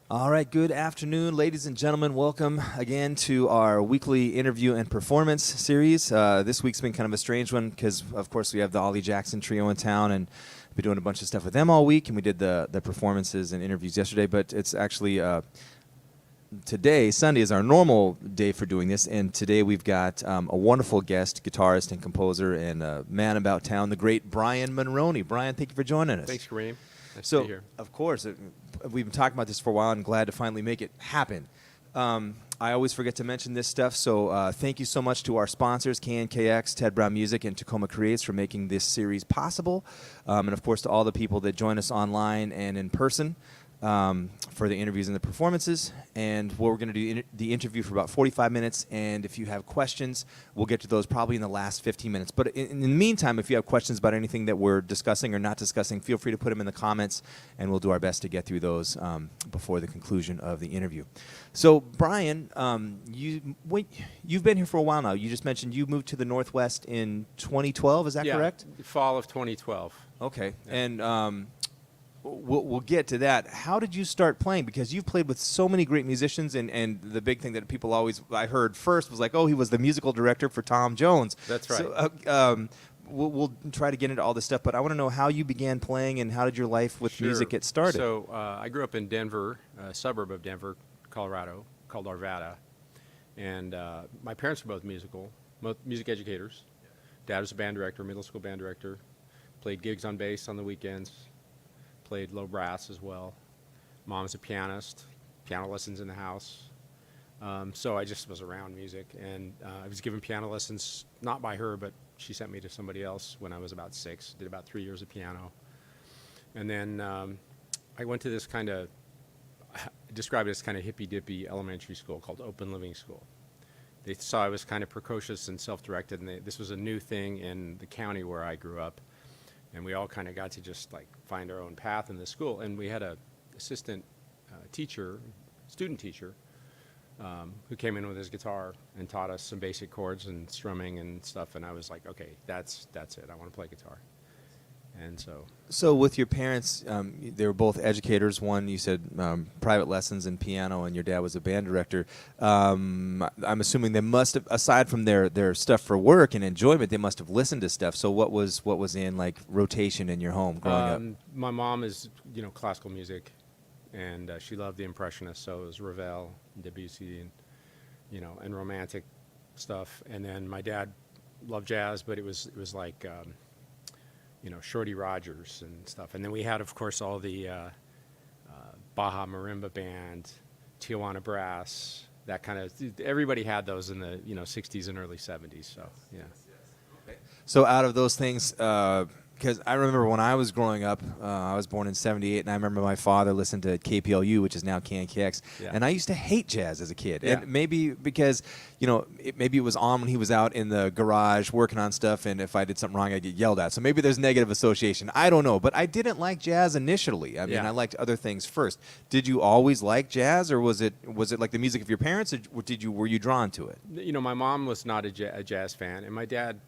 All right, good afternoon, ladies and gentlemen. Welcome again to our weekly interview and performance series. This week's been kind of a strange one because, of course, we have the Ollie Jackson Trio in town, and we've been doing a bunch of stuff with them all week, and we did the performances and interviews yesterday, but it's actually today, Sunday, is our normal day for doing this, and today we've got a wonderful guest, guitarist and composer and man about town, the great Brian Monroney. Brian, thank you for joining us. Thanks, Kareem. Nice So, to be here. of course, we've been talking about this for a while and glad to finally make it happen. I always forget to mention this stuff, so thank you so much to our sponsors, KNKX, Ted Brown Music, and Tacoma Creates for making this series possible. And, of course, to all the people that join us online and in person for the interviews and the performances. And we're going to do the interview for about 45 minutes, and if you have questions, we'll get to those probably in the last 15 minutes. But in the meantime, if you have questions about anything that we're discussing or not discussing, feel free to put them in the comments, and we'll do our best to get through those before the conclusion of the interview. So, Brian, you've been here for a while now. You just mentioned you moved to the Northwest in 2012, is that correct? Fall of 2012. Okay, Yeah. And we'll get to that. How did you start playing? Because you've played with so many great musicians, and the big thing that people I heard first was like, oh, he was the musical director for Tom Jones. That's right. So, we'll try to get into all this stuff, but I want to know how you began playing and how did your life with music get started? So I grew up in Denver, a suburb of Denver, Colorado, called Arvada. And my parents were both music educators. Dad was a band director, middle school band director, played gigs on bass on the weekends, played low brass as well. Mom's a pianist, piano lessons in the house. So I just was around music, and I was given piano lessons, not by her, but she sent me to somebody else when I was about 6, did about 3 years of piano. And then I went to this kind of, described it as kind of hippy-dippy elementary school called Open Living School. They saw I was kind of precocious and self-directed, and this was a new thing in the county where I grew up. And we all kind of got to just like find our own path in the school. And we had a assistant student teacher, who came in with his guitar and taught us some basic chords and strumming and stuff. And I was like, okay, that's it. I want to play guitar. And So with your parents, they were both educators. One, you said private lessons in piano, and your dad was a band director. I'm assuming they must have, aside from their stuff for work and enjoyment, they must have listened to stuff. So what was in like rotation in your home growing up? my mom is, classical music, and she loved the Impressionists. So it was Ravel, and Debussy, and and romantic stuff. And then my dad loved jazz, but it was like Shorty Rogers and stuff. And then we had, of course, all the Baja Marimba Band, Tijuana Brass, that kind of, everybody had those in the 60s and early 70s. So yeah. Okay. So out of those things, because I remember when I was growing up, I was born in '78, and I remember my father listened to KPLU, which is now KNKX, and I used to hate jazz as a kid. Yeah. And maybe because, maybe it was on when he was out in the garage working on stuff, and if I did something wrong, I'd get yelled at. So maybe there's negative association. I don't know. But I didn't like jazz initially. I mean, I liked other things first. Did you always like jazz, or was it like the music of your parents, or were you drawn to it? My mom was not a jazz fan, and my dad,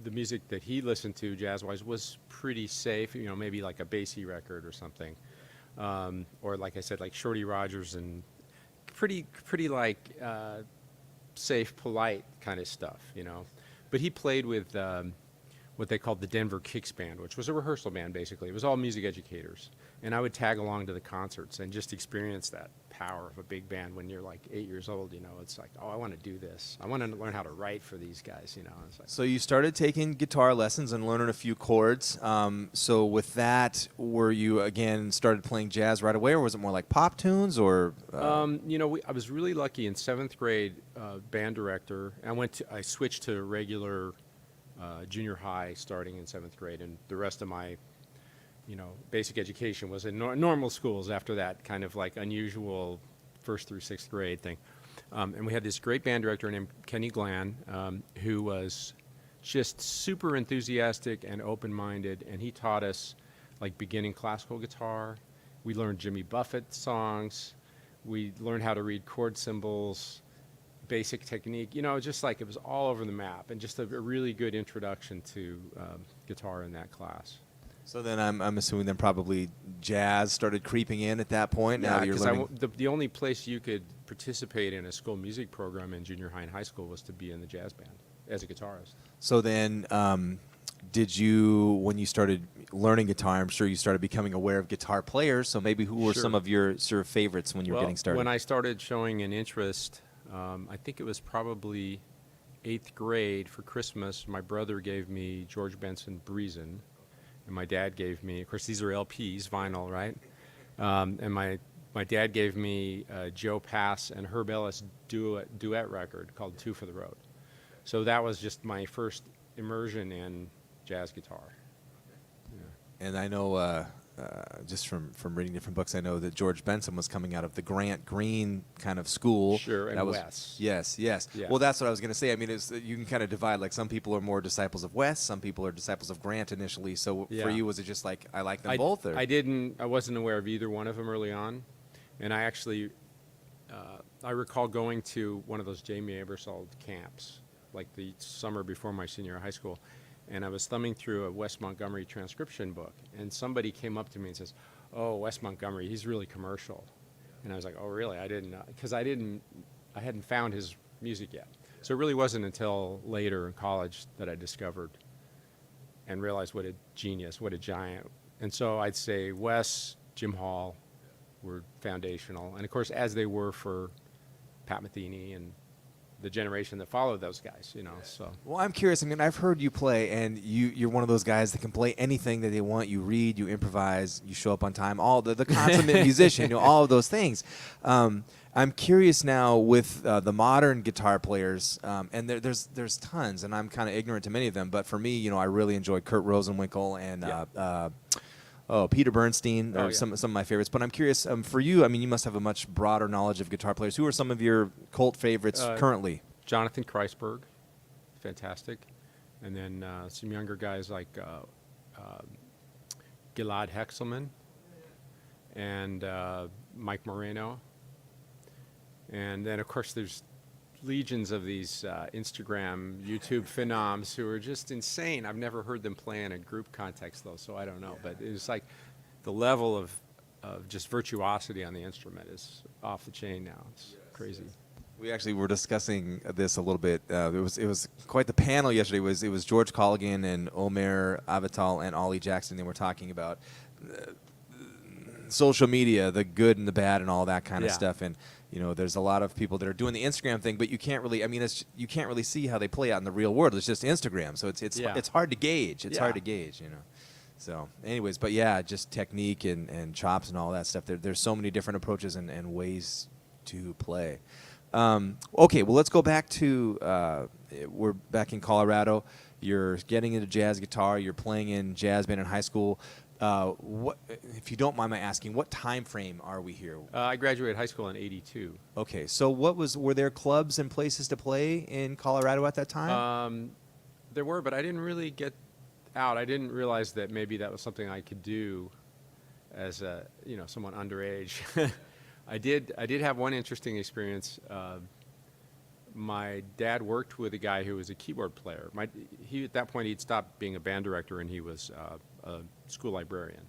the music that he listened to jazz-wise was pretty safe, maybe like a bassy record or something. Or like I said, like Shorty Rogers, and pretty like safe, polite kind of stuff, But he played with what they called the Denver Kicks Band, which was a rehearsal band, basically. It was all music educators. And I would tag along to the concerts and just experience that power of a big band when you're like 8 years old. It's like, oh, I want to do this. I want to learn how to write for these guys. It's like, so you started taking guitar lessons and learning a few chords. So with that, were you again started playing jazz right away, or was it more like pop tunes? Or I was really lucky in 7th grade. Band director. I switched to regular junior high starting in 7th grade, and the rest of my basic education was in normal schools after that kind of like unusual 1st through 6th grade thing. And we had this great band director named Kenny Glenn, who was just super enthusiastic and open-minded, and he taught us like beginning classical guitar. We learned Jimmy Buffett songs. We learned how to read chord symbols, basic technique, just like it was all over the map, and just a really good introduction to guitar in that class. So then I'm assuming then probably jazz started creeping in at that point. Now that you're learning. The only place you could participate in a school music program in junior high and high school was to be in the jazz band as a guitarist. So then, did you, when you started learning guitar, I'm sure you started becoming aware of guitar players. So maybe who were some of your sort of favorites when you were getting started? When I started showing an interest, I think it was probably 8th grade for Christmas. My brother gave me George Benson Breezin', and my dad gave me, of course, these are LPs, vinyl, right? And my dad gave me Joe Pass and Herb Ellis duet record called Two for the Road. So that was just my first immersion in jazz guitar. Yeah. And I know, just from reading different books, I know that George Benson was coming out of the Grant Green kind of school. Sure, and that was, Wes. Yes. Yeah. Well, that's what I was going to say. I mean, you can kind of divide. Like some people are more disciples of Wes, some people are disciples of Grant initially. So for you, was it just like I like them both? Or? I wasn't aware of either one of them early on, and I actually, I recall going to one of those Jamie Aebersold camps, like the summer before my senior year of high school. And I was thumbing through a Wes Montgomery transcription book, and somebody came up to me and says, "Oh, Wes Montgomery, he's really commercial." And I was like, "Oh, really?" I didn't know, because I hadn't found his music yet. So it really wasn't until later in college that I discovered and realized what a genius, what a giant. And so I'd say Wes, Jim Hall were foundational, and of course, as they were for Pat Metheny and the generation that followed those guys, you know. So. Well, I'm curious. I mean, I've heard you play, and you're one of those guys that can play anything that they want. You read, you improvise, you show up on time. All the consummate musician, all of those things. I'm curious now with the modern guitar players, and there's tons, and I'm kind of ignorant to many of them. But for me, I really enjoy Kurt Rosenwinkel and. Peter Bernstein are some of my favorites. But I'm curious, for you, I mean, you must have a much broader knowledge of guitar players. Who are some of your cult favorites currently? Jonathan Kreisberg, fantastic. And then some younger guys like Gilad Hexelman and Mike Moreno. And then, of course, there's legions of these Instagram, YouTube phenoms who are just insane. I've never heard them play in a group context, though, so I don't know. But it's like the level of just virtuosity on the instrument is off the chain now. It's crazy. We actually were discussing this a little bit. It was quite the panel yesterday. It was George Colligan and Omer Avital and Ollie Jackson. They were talking about social media, the good and the bad and all that kind of stuff. And there's a lot of people that are doing the Instagram thing, but you can't really. I mean, you can't really see how they play out in the real world. It's just Instagram, so it's hard to gauge. It's hard to gauge, So, anyways, but yeah, just technique and chops and all that stuff. There's so many different approaches and ways to play. Okay, well, let's go back to we're back in Colorado. You're getting into jazz guitar. You're playing in jazz band in high school. What, if you don't mind my asking, what time frame are we here? I graduated high school in '82. Okay, so were there clubs and places to play in Colorado at that time? There were, but I didn't really get out. I didn't realize that maybe that was something I could do as someone underage. I did have one interesting experience. My dad worked with a guy who was a keyboard player. He at that point he'd stopped being a band director and he was a school librarian.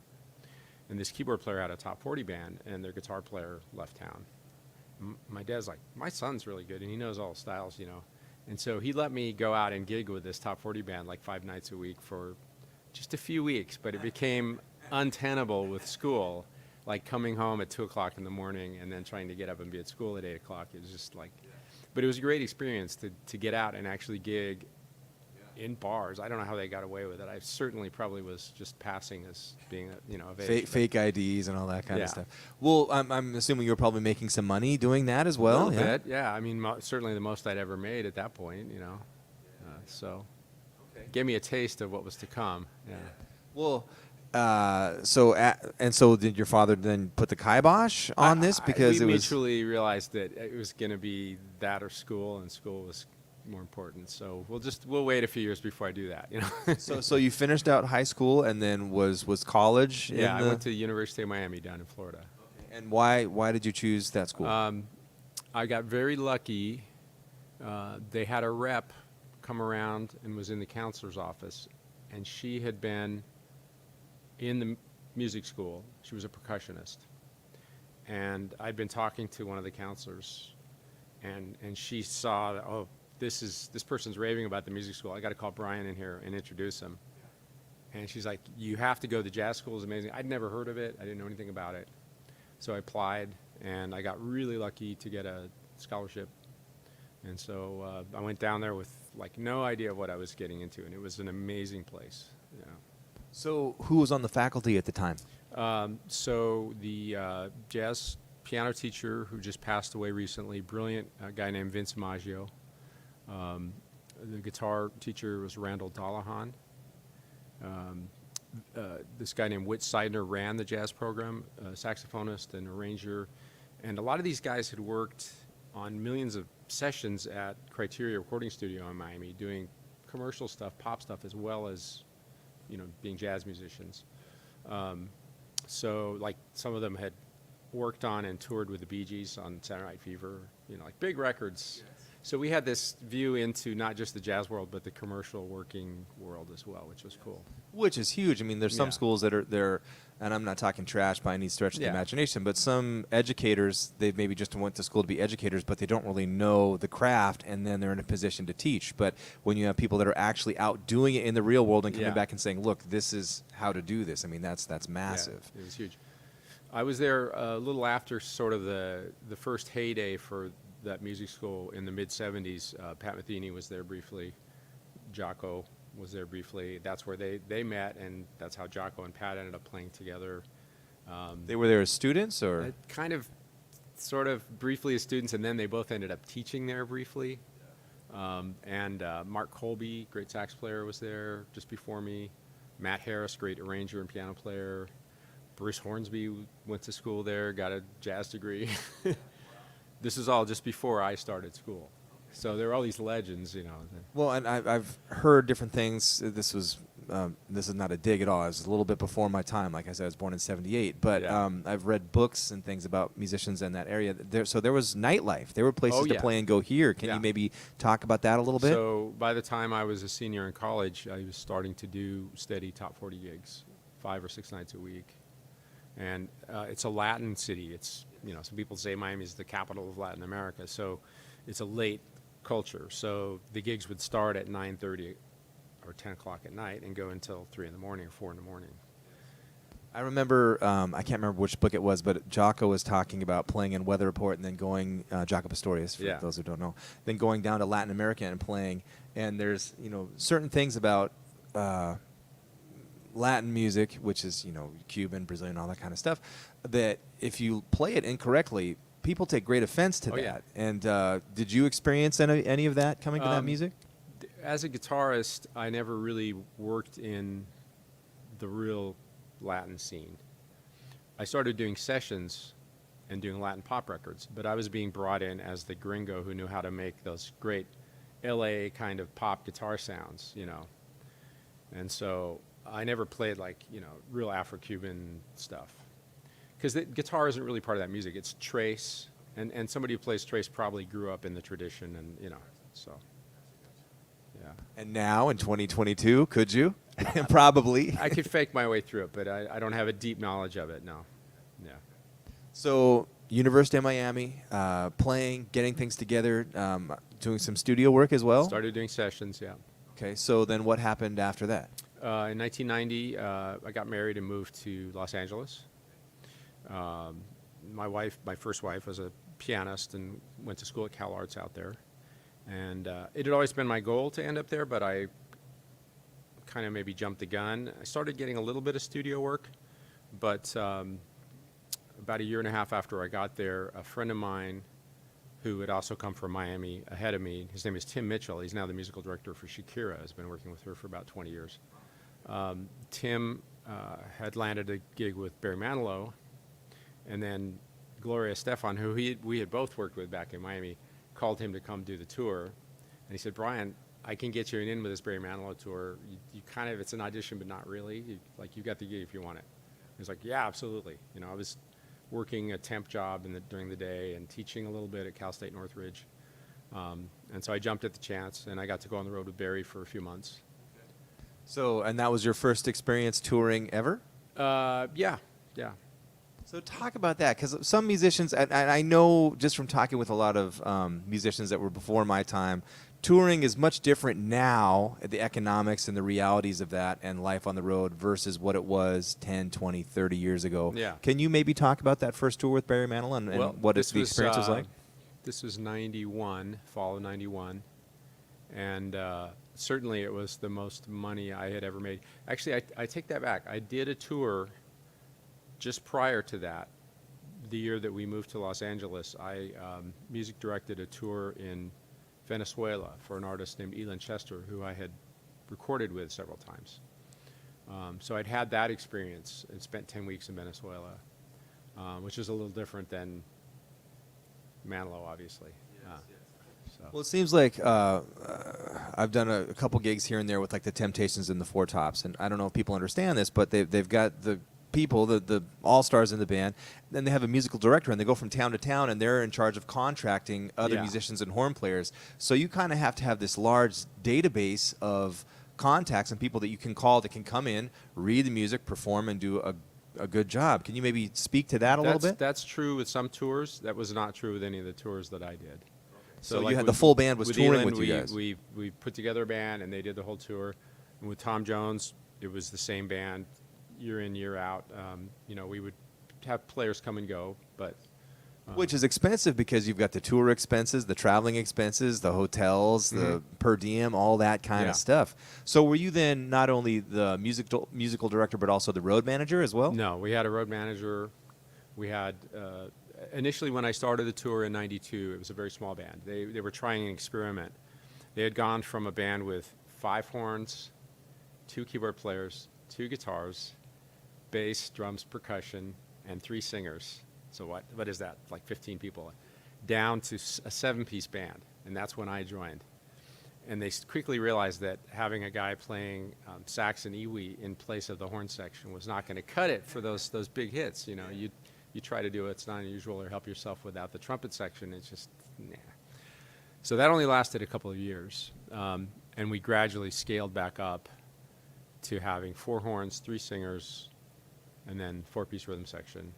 And this keyboard player had a top 40 band, and their guitar player left town. My dad's like, my son's really good, and he knows all the styles, And so he let me go out and gig with this top 40 band like 5 nights a week for just a few weeks, but it became untenable with school, like coming home at 2 o'clock in the morning and then trying to get up and be at school at 8 o'clock. It was just like, but it was a great experience to get out and actually gig in bars. I don't know how they got away with it. I certainly probably was just passing as being of age. Fake IDs and all that kind of stuff. Well, I'm assuming you were probably making some money doing that as well. A little bit, yeah. I mean, certainly the most I'd ever made at that point, so gave me a taste of what was to come. Yeah. Well, so did your father then put the kibosh on this because we it was mutually realized that it was going to be that or school, and school was more important. So we'll wait a few years before I do that. So you finished out high school and then was college? Yeah, I went to the University of Miami down in Florida. Okay. And why did you choose that school? I got very lucky. They had a rep come around and was in the counselor's office, and she had been in the music school. She was a percussionist. And I'd been talking to one of the counselors, and she saw that, oh, this person's raving about the music school. I got to call Brian in here and introduce him. And she's like, you have to go. The jazz school is amazing. I'd never heard of it. I didn't know anything about it. So I applied, and I got really lucky to get a scholarship. And so I went down there with like no idea of what I was getting into, and it was an amazing place. Yeah. So who was on the faculty at the time? So the jazz piano teacher who just passed away recently, brilliant guy named Vince Maggio. The guitar teacher was Randall Dollahan. This guy named Whit Seidner ran the jazz program, saxophonist and arranger. And a lot of these guys had worked on millions of sessions at Criteria Recording Studio in Miami, doing commercial stuff, pop stuff, as well as, being jazz musicians. So, like, some of them had worked on and toured with the Bee Gees on Saturday Night Fever, like big records. Yes. So we had this view into not just the jazz world, but the commercial working world as well, which was cool. Which is huge. I mean, there's some schools that are there, and I'm not talking trash by any stretch of the imagination, but some educators, they maybe just went to school to be educators, but they don't really know the craft, and then they're in a position to teach. But when you have people that are actually out doing it in the real world and coming back and saying, look, this is how to do this, I mean, that's massive. Yeah, it was huge. I was there a little after sort of the first heyday for that music school in the mid-'70s. Pat Metheny was there briefly. Jocko was there briefly. That's where they met, and that's how Jocko and Pat ended up playing together. They were there as students, or? Kind of, sort of briefly as students, and then they both ended up teaching there briefly. And Mark Colby, great sax player, was there just before me. Matt Harris, great arranger and piano player. Bruce Hornsby went to school there, got a jazz degree. This is all just before I started school. So there are all these legends, Well, and I've heard different things. This is not a dig at all. It was a little bit before my time. Like I said, I was born in '78. But I've read books and things about musicians in that area. So there was nightlife. There were places to play and go here. Can you maybe talk about that a little bit? So by the time I was a senior in college, I was starting to do steady top 40 gigs, 5 or 6 nights a week. And it's a Latin city. It's, some people say Miami is the capital of Latin America. So it's a late culture. So the gigs would start at 9:30 or 10 o'clock at night and go until 3 in the morning or 4 in the morning. I remember, I can't remember which book it was, but Jocko was talking about playing in Weather Report and then going, Jocko Pastorius, for those who don't know, then going down to Latin America and playing. And there's, certain things about Latin music, which is, Cuban, Brazilian, all that kind of stuff, that if you play it incorrectly, people take great offense to that. Yeah. And did you experience any of that coming to that music? As a guitarist, I never really worked in the real Latin scene. I started doing sessions and doing Latin pop records, but I was being brought in as the gringo who knew how to make those great LA kind of pop guitar sounds, And so I never played real Afro-Cuban stuff. Because the guitar isn't really part of that music. It's trace, and somebody who plays trace probably grew up in the tradition, and so. Yeah. And now in 2022, could you? Probably. I could fake my way through it, but I don't have a deep knowledge of it, no. Yeah. So University of Miami, playing, getting things together, doing some studio work as well? Started doing sessions, yeah. Okay, so then what happened after that? In 1990, I got married and moved to Los Angeles. My first wife, was a pianist and went to school at Cal Arts out there. And it had always been my goal to end up there, but I kind of maybe jumped the gun. I started getting a little bit of studio work, but about a year and a half after I got there, a friend of mine who had also come from Miami ahead of me, his name is Tim Mitchell. He's now the musical director for Shakira. Has been working with her for about 20 years. Tim had landed a gig with Barry Manilow, and then Gloria Estefan, who we had both worked with back in Miami, called him to come do the tour. And he said, Brian, I can get you in with this Barry Manilow tour. You kind of, it's an audition, but not really. You got the gig if you want it. He was like, yeah, absolutely. I was working a temp job during the day and teaching a little bit at Cal State Northridge. And so I jumped at the chance, and I got to go on the road with Barry for a few months. So, and that was your first experience touring ever? Yeah. So talk about that, because some musicians, and I know just from talking with a lot of musicians that were before my time, touring is much different now, the economics and the realities of that and life on the road versus what it was 10, 20, 30 years ago. Yeah. Can you maybe talk about that first tour with Barry Manilow and what the experience was like? This was 91, fall of 91. And certainly it was the most money I had ever made. Actually, I take that back. I did a tour just prior to that. The year that we moved to Los Angeles, I music directed a tour in Venezuela for an artist named Elin Chester, who I had recorded with several times. So I'd had that experience and spent 10 weeks in Venezuela, which is a little different than Manilow, obviously. So. Well, it seems like I've done a couple gigs here and there with like the Temptations and the Four Tops, and I don't know if people understand this, but they've got the people, the all-stars in the band, then they have a musical director, and they go from town to town, and they're in charge of contracting other musicians and horn players. So you kind of have to have this large database of contacts and people that you can call that can come in, read the music, perform, and do a good job. Can you maybe speak to that a little bit? That's true with some tours. That was not true with any of the tours that I did. So like you had the full band was touring Elin, with you guys. We put together a band, and they did the whole tour. And with Tom Jones, it was the same band year in, year out. We would have players come and go, but... Which is expensive because you've got the tour expenses, the traveling expenses, the hotels, the per diem, all that kind of stuff. So were you then not only the musical director but also the road manager as well? No, we had a road manager. We had... initially, when I started the tour in '92, it was a very small band. They were trying an experiment. They had gone from a band with 5 horns, 2 keyboard players, 2 guitars, bass, drums, percussion, and 3 singers. So what is that? Like 15 people, down to a 7-piece band, and that's when I joined. And they quickly realized that having a guy playing sax and iwi in place of the horn section was not going to cut it for those big hits. You try to do It's Not Unusual or Help Yourself without the trumpet section. It's just, nah. So that only lasted a couple of years. And we gradually scaled back up to having 4 horns, 3 singers, and then 4-piece rhythm section.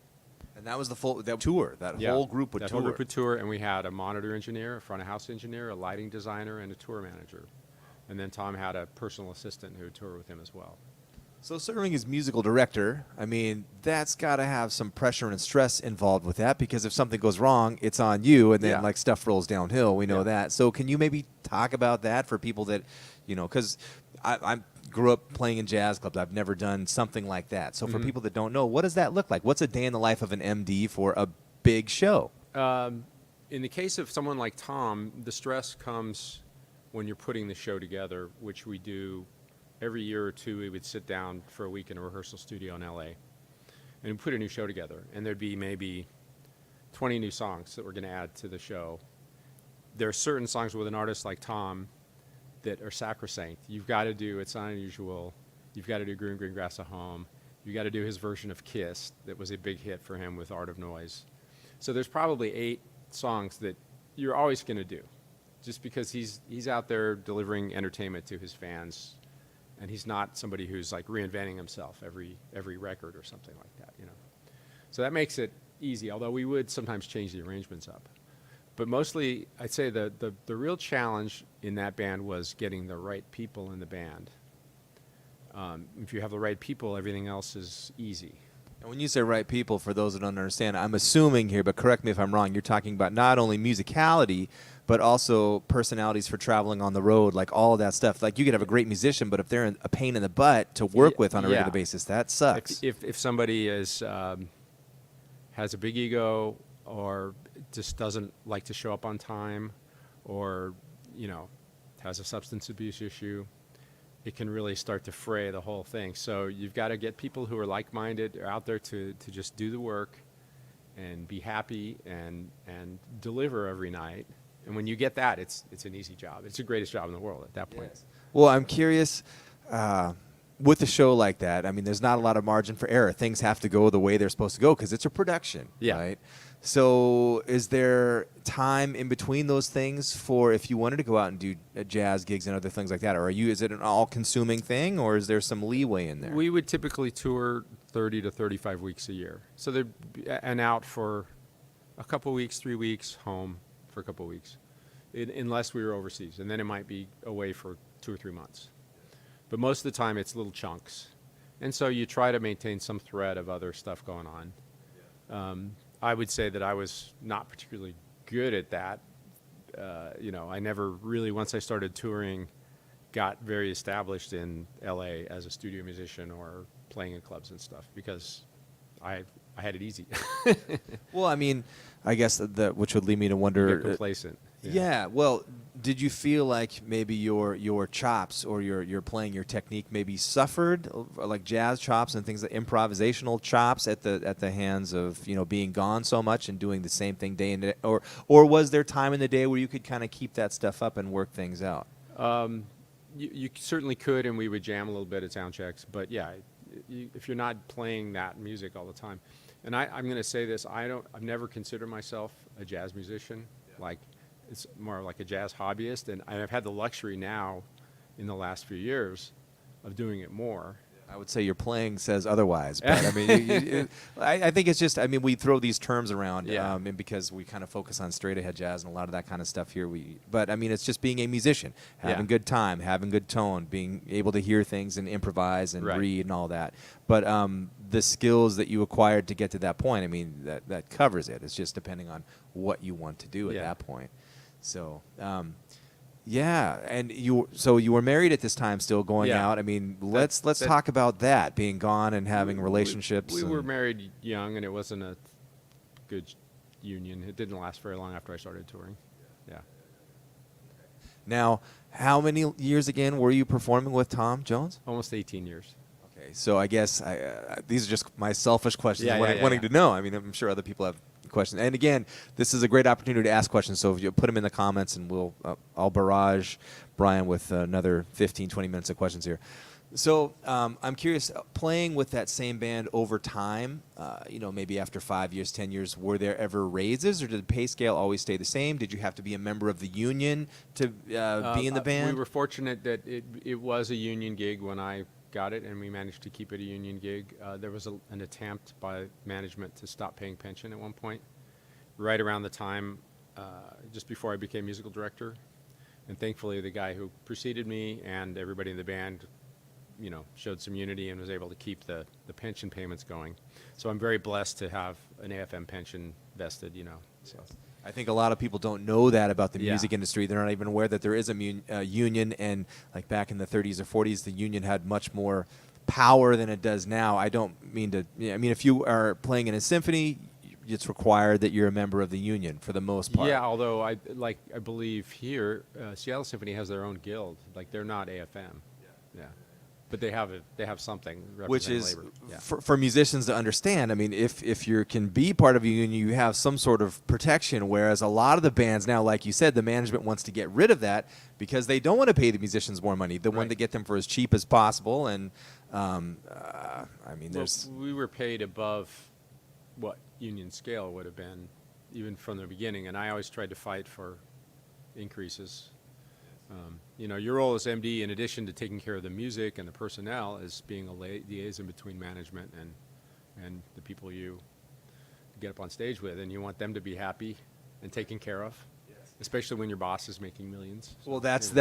And that was the full tour. That whole group would tour. That whole group would tour, and we had a monitor engineer, a front-of-house engineer, a lighting designer, and a tour manager. And then Tom had a personal assistant who would tour with him as well. So serving as musical director, I mean, that's got to have some pressure and stress involved with that, because if something goes wrong, it's on you, and then like stuff rolls downhill. We know that. So can you maybe talk about that for people that, because I grew up playing in jazz clubs. I've never done something like that. So for people that don't know, what does that look like? What's a day in the life of an MD for a big show? In the case of someone like Tom, the stress comes when you're putting the show together, which we do every year or two. We would sit down for a week in a rehearsal studio in LA and put a new show together. And there'd be maybe 20 new songs that we're going to add to the show. There are certain songs with an artist like Tom that are sacrosanct. You've got to do It's Not Unusual. You've got to do Green Green Grass at Home. You've got to do his version of Kiss that was a big hit for him with Art of Noise. So there's probably 8 songs that you're always going to do, just because he's out there delivering entertainment to his fans, and he's not somebody who's like reinventing himself every record or something like that, So that makes it easy, although we would sometimes change the arrangements up. But mostly, I'd say the real challenge in that band was getting the right people in the band. If you have the right people, everything else is easy. And when you say right people, for those that don't understand, I'm assuming here, but correct me if I'm wrong, you're talking about not only musicality, but also personalities for traveling on the road, like all of that stuff. Like you could have a great musician, but if they're a pain in the butt to work with on a regular basis, that sucks. If somebody has a big ego, or just doesn't like to show up on time, or has a substance abuse issue, it can really start to fray the whole thing. So you've got to get people who are like-minded, are out there to just do the work and be happy and deliver every night. And when you get that, it's an easy job. It's the greatest job in the world at that point. Yes. Well, I'm curious, with a show like that, I mean, there's not a lot of margin for error. Things have to go the way they're supposed to go because it's a production, right? So is there time in between those things for if you wanted to go out and do jazz gigs and other things like that? Or is it an all-consuming thing, or is there some leeway in there? We would typically tour 30 to 35 weeks a year. So and out for a couple weeks, 3 weeks, home for a couple weeks, unless we were overseas. And then it might be away for 2 or 3 months. But most of the time, it's little chunks. And so you try to maintain some thread of other stuff going on. I would say that I was not particularly good at that. I never really, once I started touring, got very established in LA as a studio musician or playing in clubs and stuff because I had it easy. Well, I mean, I guess which would lead me to wonder. Get complacent. Yeah. Well, did you feel like maybe your chops or your playing, your technique maybe suffered, like jazz chops and things like improvisational chops at the hands of being gone so much and doing the same thing day and day, or was there time in the day where you could kind of keep that stuff up and work things out? You certainly could, and we would jam a little bit at sound checks. But yeah, if you're not playing that music all the time, and I'm going to say this, I've never considered myself a jazz musician. Like, it's more like a jazz hobbyist, and I've had the luxury now, in the last few years, of doing it more. I would say your playing says otherwise, but I mean, I think it's just, I mean, we throw these terms around, and because we kind of focus on straight ahead jazz and a lot of that kind of stuff here, but I mean, it's just being a musician, having good time, having good tone, being able to hear things and improvise and read and all that. But the skills that you acquired to get to that point, I mean, that covers it. It's just depending on what you want to do at that point. So, yeah, and you were married at this time, still going out. I mean, let's talk about that, being gone and having relationships. We were married young, and it wasn't a good union. It didn't last very long after I started touring. Yeah. Now, how many years again were you performing with Tom Jones? Almost 18 years. Okay, so I guess these are just my selfish questions, wanting to know. I mean, I'm sure other people have questions. And again, this is a great opportunity to ask questions, so if you put them in the comments, and I'll barrage Brian with another 15, 20 minutes of questions here. So I'm curious, playing with that same band over time, maybe after 5 years, 10 years, were there ever raises, or did the pay scale always stay the same? Did you have to be a member of the union to be in the band? We were fortunate that it was a union gig when I got it, and we managed to keep it a union gig. There was an attempt by management to stop paying pension at one point, right around the time, just before I became musical director. And thankfully, the guy who preceded me and everybody in the band, showed some unity and was able to keep the pension payments going. So I'm very blessed to have an AFM pension vested, So. I think a lot of people don't know that about the music industry. They're not even aware that there is a union, and like back in the 30s or 40s, the union had much more power than it does now. I don't mean to. I mean, if you are playing in a symphony, it's required that you're a member of the union for the most part. Yeah, although I believe here, Seattle Symphony has their own guild. Like, they're not AFM. Yeah. But they have something representing which is labor. Yeah. for musicians to understand. I mean, if you can be part of a union, you have some sort of protection. Whereas a lot of the bands now, like you said, the management wants to get rid of that because they don't want to pay the musicians more money. They want to get them for as cheap as possible. And I mean, we were paid above what union scale would have been, even from the beginning. And I always tried to fight for increases. Your role as MD, in addition to taking care of the music and the personnel, is being a liaison between management and the people you get up on stage with, and you want them to be happy and taken care of, especially when your boss is making millions. Well, that's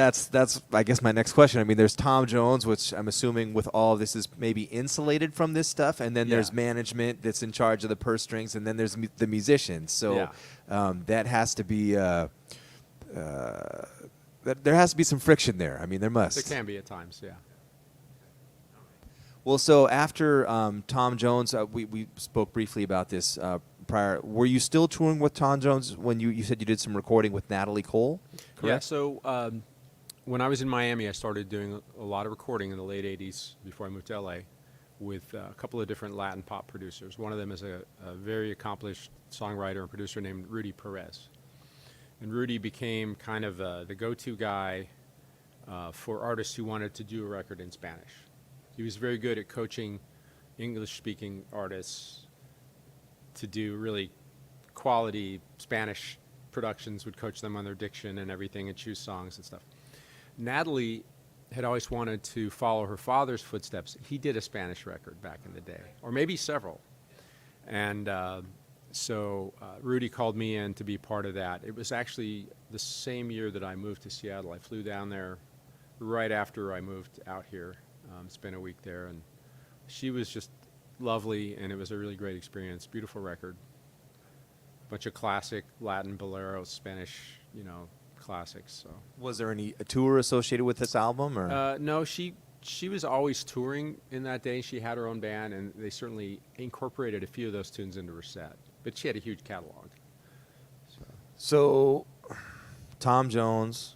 I guess my next question. I mean, there's Tom Jones, which I'm assuming with all of this is maybe insulated from this stuff, and then there's management that's in charge of the purse strings, and then there's the musicians. So that has to be. There has to be some friction there. I mean, there must. There can be at times, yeah. Well, so after Tom Jones, we spoke briefly about this prior. Were you still touring with Tom Jones when you said you did some recording with Natalie Cole? Correct? Yeah, so when I was in Miami, I started doing a lot of recording in the late 80s before I moved to LA with a couple of different Latin pop producers. One of them is a very accomplished songwriter and producer named Rudy Perez. And Rudy became kind of the go-to guy for artists who wanted to do a record in Spanish. He was very good at coaching English-speaking artists to do really quality Spanish productions, would coach them on their diction and everything and choose songs and stuff. Natalie had always wanted to follow her father's footsteps. He did a Spanish record back in the day, or maybe several. And so Rudy called me in to be part of that. It was actually the same year that I moved to Seattle. I flew down there right after I moved out here, spent a week there, and she was just lovely, and it was a really great experience. Beautiful record. Bunch of classic Latin, bolero, Spanish, classics. So. Was there any tour associated with this album, or? No, she was always touring in that day. She had her own band, and they certainly incorporated a few of those tunes into her set. But she had a huge catalog. So Tom Jones,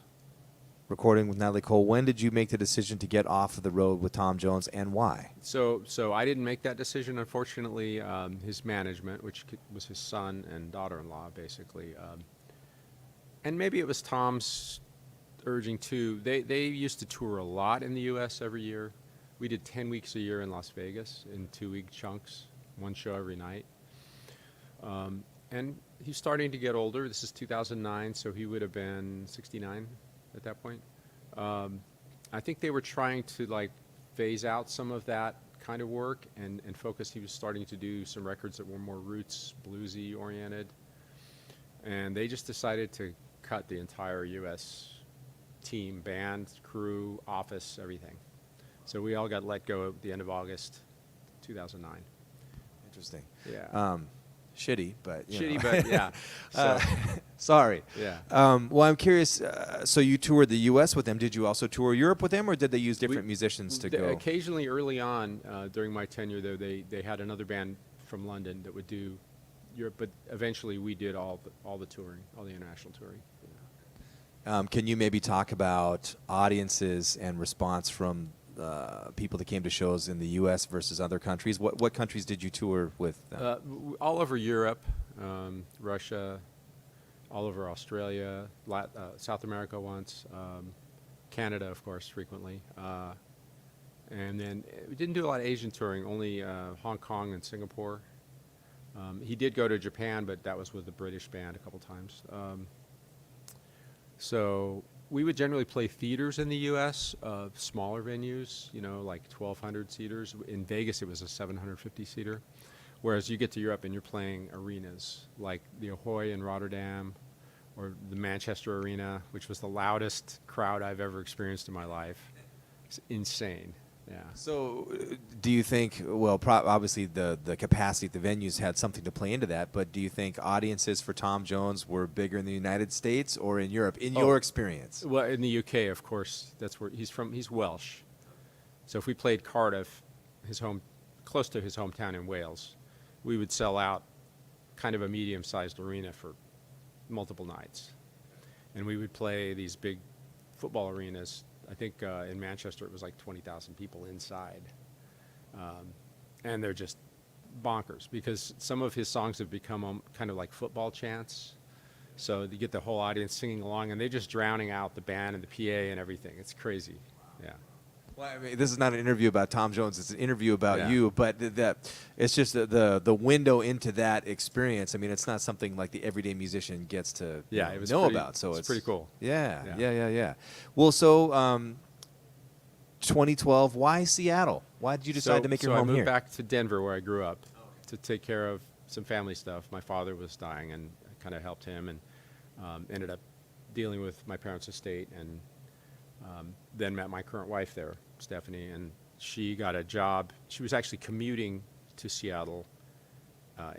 recording with Natalie Cole. When did you make the decision to get off of the road with Tom Jones, and why? So I didn't make that decision. Unfortunately, his management, which was his son and daughter-in-law, basically, and maybe it was Tom's urging too. They used to tour a lot in the U.S. every year. We did 10 weeks a year in Las Vegas in 2-week chunks, one show every night. And he's starting to get older. This is 2009, so he would have been 69 at that point. I think they were trying to phase out some of that kind of work and focus. He was starting to do some records that were more roots, bluesy oriented. And they just decided to cut the entire U.S. team, band, crew, office, everything. So we all got let go at the end of August 2009. Interesting. Yeah. Shitty, but shitty, but yeah. So, sorry. Yeah. Well, I'm curious. So you toured the U.S. with them. Did you also tour Europe with them, or did they use different musicians to go? Occasionally, early on during my tenure, though, they had another band from London that would do Europe, but eventually we did all the touring, all the international touring. Yeah. Can you maybe talk about audiences and response from people that came to shows in the U.S. versus other countries? What countries did you tour with? All over Europe, Russia, all over Australia, South America once, Canada, of course, frequently. And then we didn't do a lot of Asian touring, only Hong Kong and Singapore. He did go to Japan, but that was with the British band a couple times. So we would generally play theaters in the U.S., smaller venues, like 1,200 seaters. In Vegas, it was a 750-seater. Whereas you get to Europe and you're playing arenas like the Ahoy in Rotterdam or the Manchester Arena, which was the loudest crowd I've ever experienced in my life. It's insane. Yeah. So do you think, well, obviously the capacity of the venues had something to play into that, but do you think audiences for Tom Jones were bigger in the United States or in Europe, in your experience? Well, in the UK, of course, that's where he's from. He's Welsh. So if we played Cardiff, close to his hometown in Wales, we would sell out kind of a medium-sized arena for multiple nights. And we would play these big football arenas. I think in Manchester it was like 20,000 people inside. And they're just bonkers because some of his songs have become kind of like football chants. So you get the whole audience singing along and they're just drowning out the band and the PA and everything. It's crazy. Yeah. Well, I mean, this is not an interview about Tom Jones. It's an interview about you, but it's just the window into that experience. I mean, it's not something like the everyday musician gets to know about. So it's pretty cool. Yeah. Well, so 2012, why Seattle? Why did you decide to make your home here? So I moved back to Denver where I grew up to take care of some family stuff. My father was dying and I kind of helped him and ended up dealing with my parents' estate and then met my current wife there, Stephanie, and she got a job. She was actually commuting to Seattle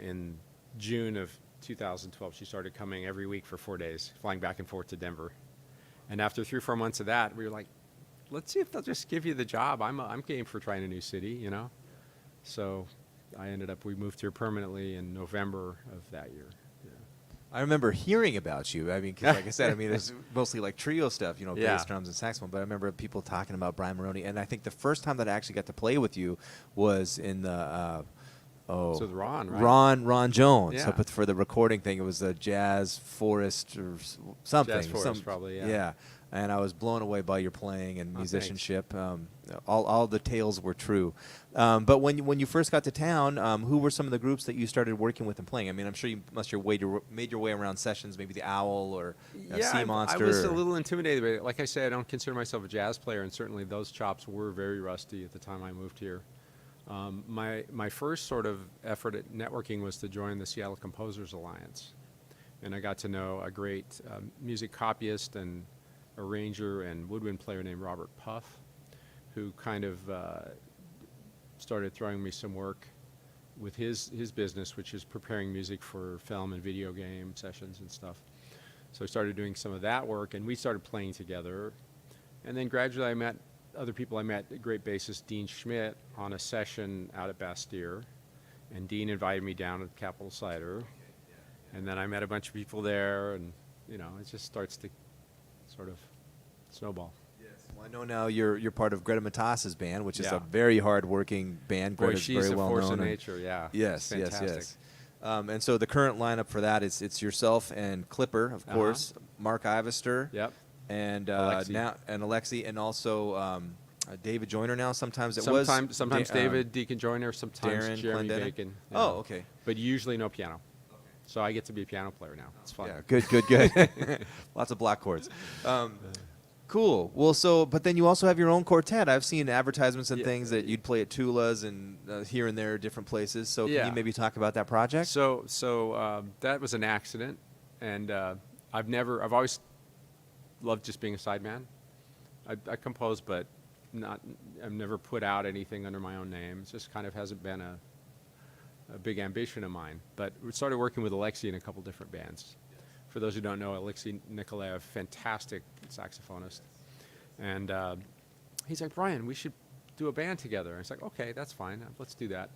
in June of 2012. She started coming every week for 4 days, flying back and forth to Denver. And after 3 or 4 months of that, we were like, let's see if they'll just give you the job. I'm game for trying a new city, So we moved here permanently in November of that year. I remember hearing about you. I mean, 'cause like I said, there's mostly like trio stuff, bass, drums, and saxophone. But I remember people talking about Brian Monroney, and I think the first time that I actually got to play with you was in the so the Ron, right? Ron Jones. Yeah. For the recording thing, it was a Jazz Forest or something. Jazz Forest, probably. Yeah. Yeah. and I was blown away by your playing and Oh, musicianship. All the tales were true. But when you first got to town, who were some of the groups that you started working with and playing? I mean, I'm sure you must have made your way around sessions, maybe the Owl or Sea Monster. I was a little intimidated by it. Like I say, I don't consider myself a jazz player, and certainly those chops were very rusty at the time I moved here. My first sort of effort at networking was to join the Seattle Composers Alliance, and I got to know a great music copyist and arranger and woodwind player named Robert Puff, who kind of started throwing me some work with his business, which is preparing music for film and video game sessions and stuff. So I started doing some of that work, and we started playing together. And then gradually I met other people. I met a great bassist, Dean Schmidt, on a session out at Bastille. And Dean invited me down to the Capitol Cider. And then I met a bunch of people there, and, you know, it just starts to sort of snowball. Well, I know now you're part of Greta Matassa's band, which is Yeah. a very hard-working band. Boy, Greta's she's very a well force known. of and- nature, yeah. Yes, It's yes, fantastic. yes. And so the current lineup for that is it's yourself and Clipper, of course, Mark Ivester, Yep. and Alexi. Alexi, and also David Joyner now. Sometimes Sometimes David Deacon Joyner, sometimes Darren Jeremy Clendenin? Bacon. you Oh, know. okay. But usually no piano. So I get to be a piano player now. It's fun. Yeah, good. Lots of black chords. Cool. Well, but then you also have your own quartet. I've seen advertisements and Yeah. things that you'd play at Tula's and here and there, different places. So can Yeah. you maybe talk about that project? So that was an accident, and I've always loved just being a sideman. I compose, but I've never put out anything under my own name. It just kind of hasn't been a big ambition of mine. But we started working with Alexi in a couple different bands. For those who don't know, Alexi Nikolaev, fantastic saxophonist. And he's like, Brian, we should do a band together. And it's like, okay, that's fine. Let's do that.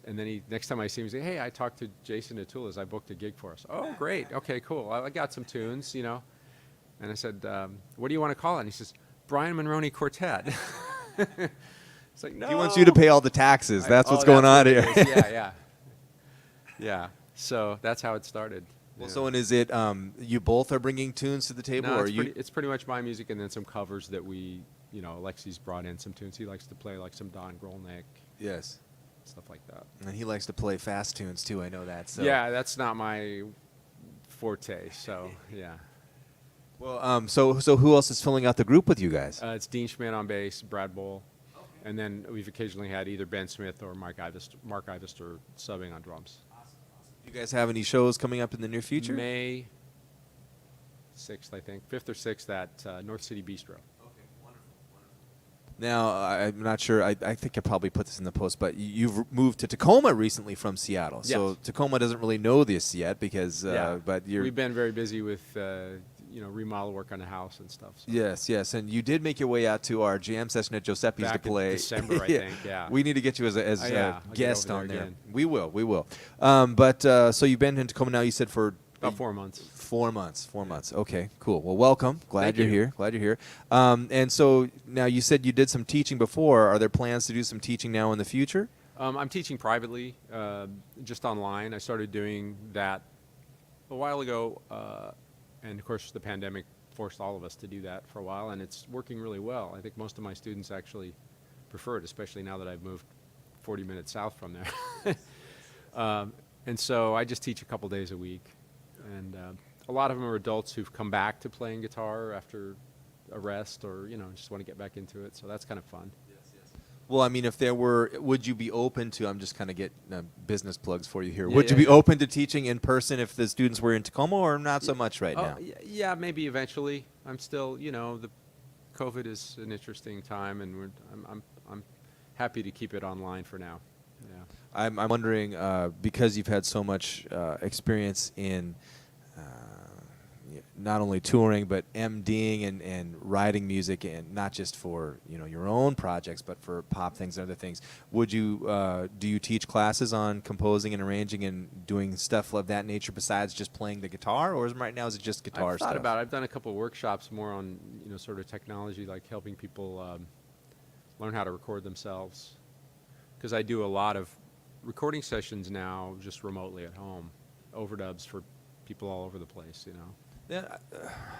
And then next time I see him, he's like, hey, I talked to Jason Atulas. I booked a gig for us. Oh, great. Okay, cool. I got some tunes, you know. And I said, what do you want to call it? And he says, Brian Monroney Quartet. It's like, no. He wants you to pay all the taxes. That's what's going on what here. it is. Yeah. Yeah. So that's how it started. Well, Yeah. so and is it you both are bringing tunes to the table, No, or it's pretty much my music and then some covers that Alexi's brought in some tunes. He likes to play like some Don Grolnick, Yes. stuff like that. And he likes to play fast tunes too. I know that. So. Yeah, that's not my forte. So yeah, Well, so who else is filling out the group with you guys? it's Dean Schmidt on bass, Brad Bowl, and then we've occasionally had either Ben Smith or Mark Ivester subbing on drums. You guys have any shows coming up in the near future? May 6th, I think, 5th or 6th at North City Bistro. Now, I'm not sure. I think I probably put this in the post, but you've moved to Tacoma recently from Seattle. So Yes. Tacoma doesn't really know this yet because, but you're. We've been very busy with remodel work on the house and stuff. So. Yes, and you did make your way out to our jam session at Giuseppe's Back to in play. December, I think, yeah. We need to get you as Yeah, a I'll get guest over on there there. again. We will. But so you've been in Tacoma now. You said for About 4 months. 4 months. 4 months. Okay, cool. Well, welcome. Glad Thank you're you. here. And so now you said you did some teaching before. Are there plans to do some teaching now in the future? I'm teaching privately, just online. I started doing that a while ago, and of course the pandemic forced all of us to do that for a while, and it's working really well. I think most of my students actually prefer it, especially now that I've moved 40 minutes south from there. And so I just teach a couple days a week, and a lot of them are adults who've come back to playing guitar after a rest, or just want to get back into it. So that's kind of fun. Well, I mean, would you be open to? I'm just kind of getting business plugs for you here. Yeah, Would you yeah, be open to teaching in person if the students were in Tacoma, or not so much right now? Yeah, maybe eventually. I'm still, the COVID is an interesting time, and I'm happy to keep it online for now. Yeah. I'm wondering because you've had so much experience in not only touring but MDing and writing music, and not just for your own projects but for pop things and other things. Would you do you teach classes on composing and arranging and doing stuff of that nature besides just playing the guitar, or right now is it just guitar I've stuff? thought about it. I've done a couple of workshops more on sort of technology, like helping people learn how to record themselves, because I do a lot of recording sessions now just remotely at home, overdubs for people all over the place.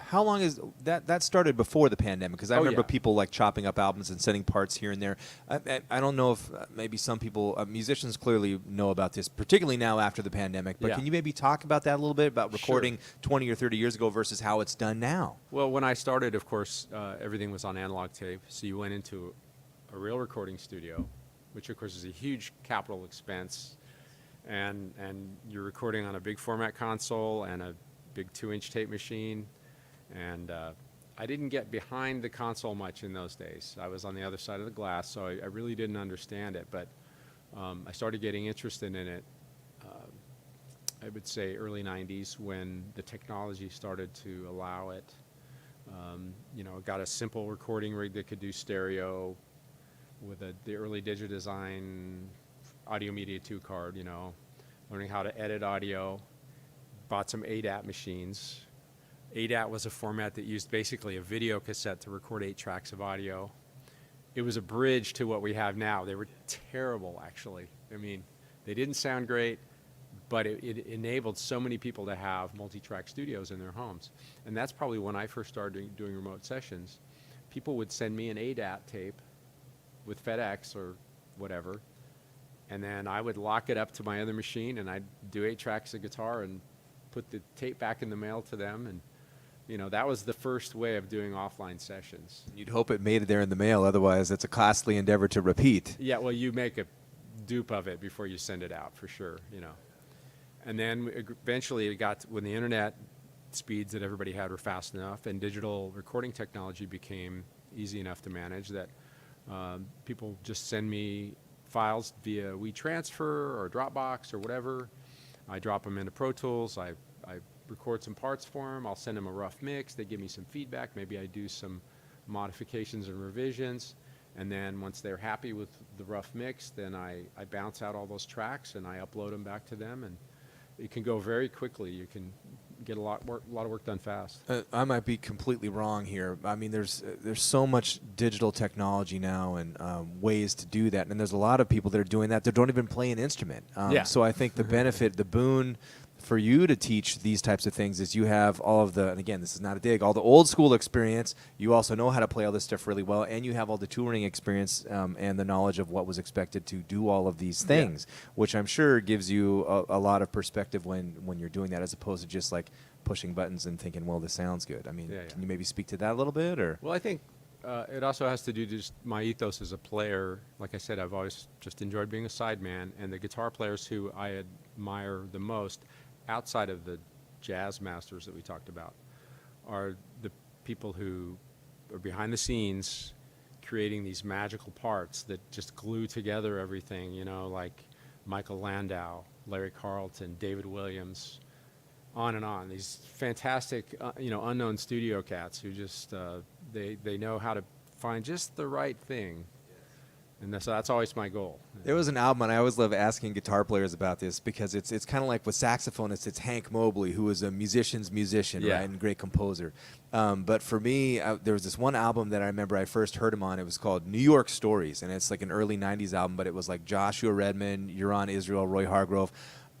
How long is that? That started before the pandemic, because I remember yeah. people like chopping up albums and sending parts here and there. I don't know if maybe some people, musicians clearly know about this, particularly now after the pandemic. But Yeah. can you maybe talk about that a little bit, about recording Sure. 20 or 30 years ago versus how it's done now? Well, when I started, of course, everything was on analog tape. So you went into a real recording studio, which of course is a huge capital expense, and you're recording on a big format console and a big 2-inch tape machine. And I didn't get behind the console much in those days. I was on the other side of the glass, so I really didn't understand it. But I started getting interested in it, I would say early 90s, when the technology started to allow it. Got a simple recording rig that could do stereo with the early Digidesign Audio Media 2 card, learning how to edit audio. Bought some ADAT machines. ADAT was a format that used basically a video cassette to record 8 tracks of audio. It was a bridge to what we have now. They were terrible, actually. I mean, they didn't sound great, but it enabled so many people to have multi-track studios in their homes. And that's probably when I first started doing remote sessions. People would send me an ADAT tape with FedEx or whatever, and then I would lock it up to my other machine, and I'd do 8 tracks of guitar and put the tape back in the mail to them. And that was the first way of doing offline sessions. You'd hope it made it there in the mail, otherwise it's a costly endeavor to repeat. Yeah, well, you make a dupe of it before you send it out, for sure, And then eventually it got when the internet speeds that everybody had were fast enough, and digital recording technology became easy enough to manage, that people just send me files via WeTransfer or Dropbox or whatever. I drop them into Pro Tools. I record some parts for them. I'll send them a rough mix. They give me some feedback. Maybe I do some modifications and revisions. And then once they're happy with the rough mix, then I bounce out all those tracks and I upload them back to them. And it can go very quickly. You can get a lot of work done fast. I might be completely wrong here. I mean, there's so much digital technology now and ways to do that, and there's a lot of people that are doing that that don't even play an instrument. So I think the benefit, the boon for you to teach these types of things is you have all of the, and again, this is not a dig, all the old school experience. You also know how to play all this stuff really well, and you have all the touring experience and the knowledge of what was expected to do all of these things, which I'm sure gives you a lot of perspective when you're doing that, as opposed to just like pushing buttons and thinking, well, this sounds good. I mean, can you maybe speak to that a little bit? Or? Well, I think it also has to do just my ethos as a player. Like I said, I've always just enjoyed being a sideman, and the guitar players who I admire the most, outside of the jazz masters that we talked about, are the people who are behind the scenes creating these magical parts that just glue together everything, like Michael Landau, Larry Carlton, David Williams, on and on. These fantastic, unknown studio cats who just, they know how to find just the right thing. And so that's always my goal. There was an album, and I always love asking guitar players about this, because it's kind of like with saxophonists, it's Hank Mobley, who is a musician's musician, right, and great composer. But for me, there was this one album that I remember I first heard him on. It was called New York Stories, and it's like an early 90s album, but it was like Joshua Redman, Euron Israel, Roy Hargrove,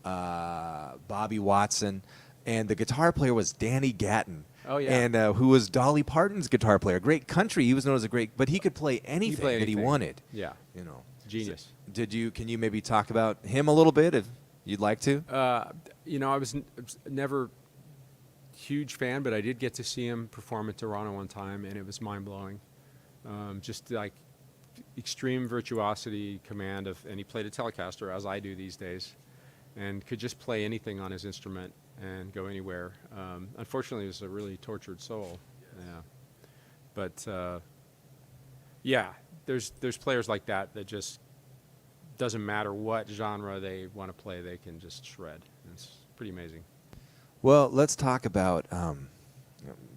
Bobby Watson, and the guitar player was Danny Gatton. Oh, yeah. And who was Dolly Parton's guitar player. Great country. He was known as a great, but he could play anything that he wanted. Yeah. Genius. So can you maybe talk about him a little bit if you'd like to? I was never huge fan, but I did get to see him perform at Toronto one time, and it was mind-blowing. Just like extreme virtuosity, command of, and he played a Telecaster, as I do these days, and could just play anything on his instrument and go anywhere. Unfortunately, he was a really tortured soul. But there's players like that just doesn't matter what genre they want to play, they can just shred. It's pretty amazing. Well, let's talk about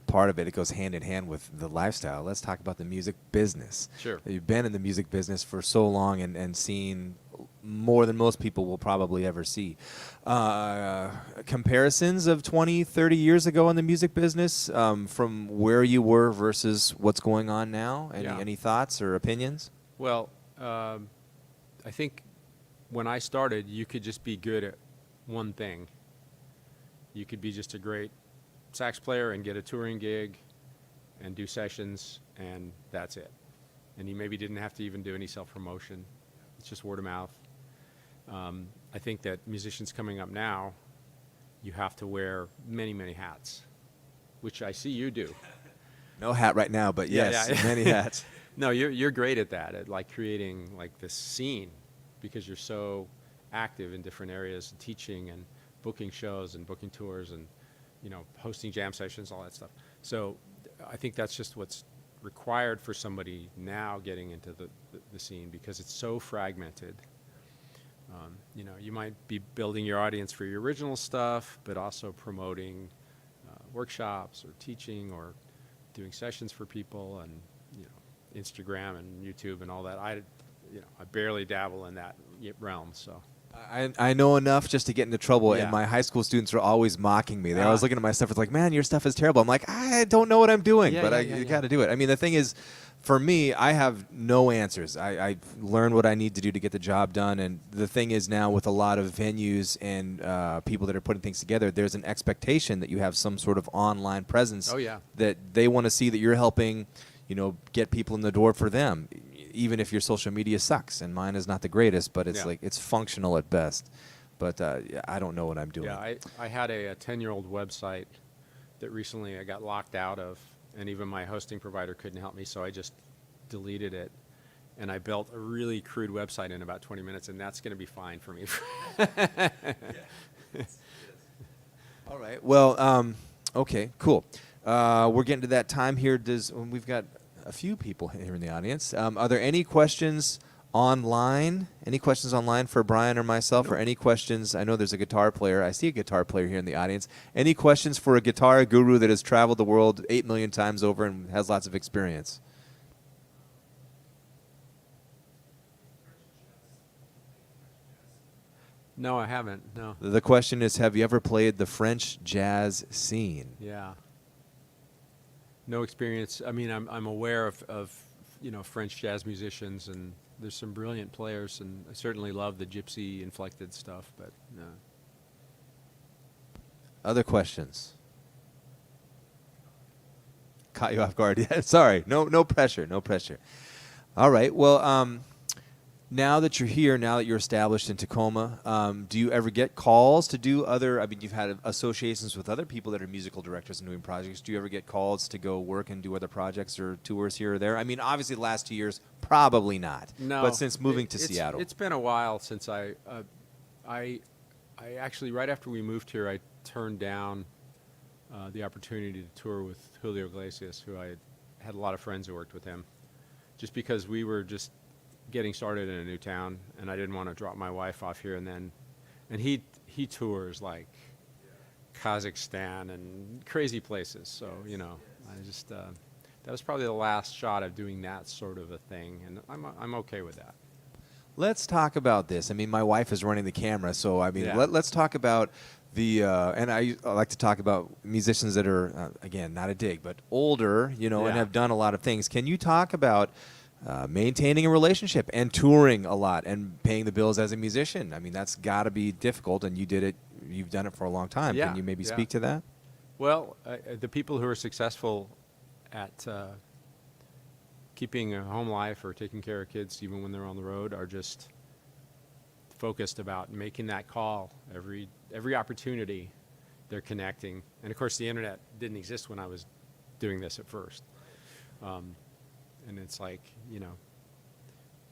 part of it. It goes hand in hand with the lifestyle. Let's talk about the music business. Sure. You've been in the music business for so long and seen more than most people will probably ever see. Comparisons of 20, 30 years ago in the music business, from where you were versus what's going on now? Any thoughts or opinions? Well, I think when I started, you could just be good at one thing. You could be just a great sax player and get a touring gig and do sessions, and that's it. And you maybe didn't have to even do any self-promotion. It's just word of mouth. I think that musicians coming up now, you have to wear many, many hats, which I see you do. No hat right now, but yes, Yeah. many hats. No, you're great at that, at like creating like this scene, because you're so active in different areas, teaching and booking shows and booking tours and, you know, hosting jam sessions, all that stuff. So I think that's just what's required for somebody now getting into the scene, because it's so fragmented. You know, you might be building your audience for your original stuff, but also promoting workshops or teaching or doing sessions for people, and, you know, Instagram and YouTube and all that. I barely dabble in that realm, so. I know enough just to get into trouble, Yeah. and my high school students are always mocking me. They're always looking at my stuff. It's like, man, your stuff is terrible. I'm like, I don't know what I'm doing, but you got to do it. I mean, the thing is, for me, I have no answers. I learned what I need to do to get the job done, and the thing is now with a lot of venues and people that are putting things together, there's an expectation that you have some sort of online presence. Oh, yeah. That they want to see that you're helping, you know, get people in the door for them, even if your social media sucks, and mine is not the greatest, but it's like it's functional at best. But I don't know what I'm doing. Yeah, I had a 10-year-old website that recently I got locked out of, and even my hosting provider couldn't help me, so I just deleted it. And I built a really crude website in about 20 minutes, and that's going to be fine for me. All right. Well, okay, cool. We're getting to that time here. We've got a few people here in the audience. Are there any questions online? Any questions online for Brian or myself, or any questions? I know there's a guitar player. I see a guitar player here in the audience. Any questions for a guitar guru that has traveled the world 8 million times over and has lots of experience? No, I haven't. No. The question is, have you ever played the French jazz scene? Yeah. No experience. I mean, I'm aware of you know, French jazz musicians, and there's some brilliant players, and I certainly love the gypsy inflected stuff, but no. Other questions? Caught you off guard. Yeah, sorry. No pressure. No pressure. All right. Well, now that you're here, now that you're established in Tacoma, do you ever get calls to do other? I mean, you've had associations with other people that are musical directors and doing projects. Do you ever get calls to go work and do other projects or tours here or there? I mean, obviously, the last 2 years, probably not. No. But since moving to Seattle, it's been a while since I actually, right after we moved here, I turned down the opportunity to tour with Julio Iglesias, who I had a lot of friends who worked with him, just because we were just getting started in a new town, and I didn't want to drop my wife off here. And he tours like Kazakhstan and crazy places, so you know, I just that was probably the last shot of doing that sort of a thing, and I'm okay with that. let's talk about this. I mean, my wife is running the camera, so I mean, Yeah. let's talk about the and I like to talk about musicians that are again, not a dig, but older, you know, and Yeah. have done a lot of things. Can you talk about maintaining a relationship and touring a lot and paying the bills as a musician? I mean, that's got to be difficult, and you did it. You've done it for a long time. Yeah, Can you maybe yeah. speak to that? Well, the people who are successful at keeping a home life or taking care of kids even when they're on the road are just focused about making that call every opportunity. They're connecting, and of course the internet didn't exist when I was doing this at first, and it's like, you know,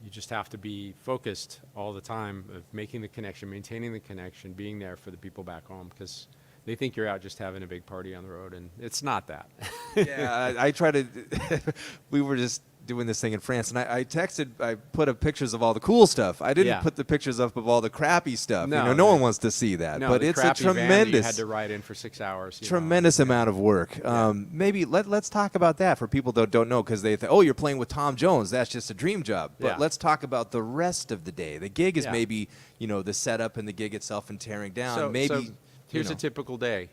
you just have to be focused all the time of making the connection, maintaining the connection, being there for the people back home, because they think you're out just having a big party on the road, and it's not that. Yeah, I try to. We were just doing this thing in France, and I put up pictures of all the cool stuff. I didn't Yeah. put the pictures up of all the crappy stuff. No, you know, no one wants to see that. No, but the it's a crappy van that you tremendous, had to ride in for 6 hours. You know. tremendous amount of work. Maybe let's talk about that for people that don't know, because they think, oh, you're playing with Tom Jones. That's just a dream job. But Yeah. let's talk about the rest of the day. The gig is Yeah. maybe, you know, the setup and the gig itself and tearing down. So maybe here's you know. a typical day.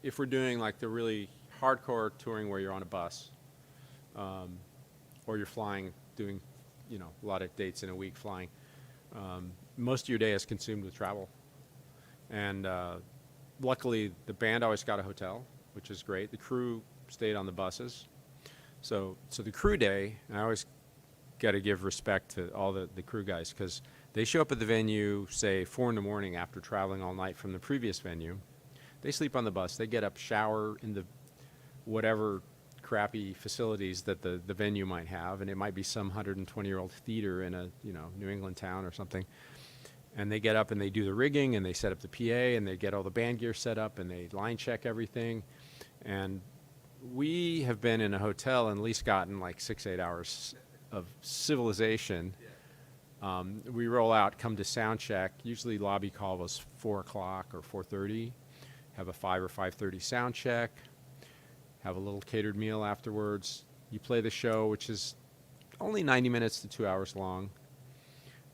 If we're doing like the really hardcore touring where you're on a bus, or you're flying, doing, you know, a lot of dates in a week flying, most of your day is consumed with travel. And luckily, the band always got a hotel, which is great. The crew stayed on the buses. So the crew day, I always got to give respect to all the crew guys, because they show up at the venue, say, 4 in the morning after traveling all night from the previous venue. They sleep on the bus. They get up, shower in the whatever crappy facilities that the venue might have, and it might be some 120-year-old theater in a New England town or something. And they get up and they do the rigging and they set up the PA and they get all the band gear set up and they line check everything. And we have been in a hotel and at least gotten like 6-8 hours of civilization. We roll out, come to sound check. Usually lobby call was 4 o'clock or 4:30. Have a 5 or 5:30 sound check. Have a little catered meal afterwards. You play the show, which is only 90 minutes to 2 hours long.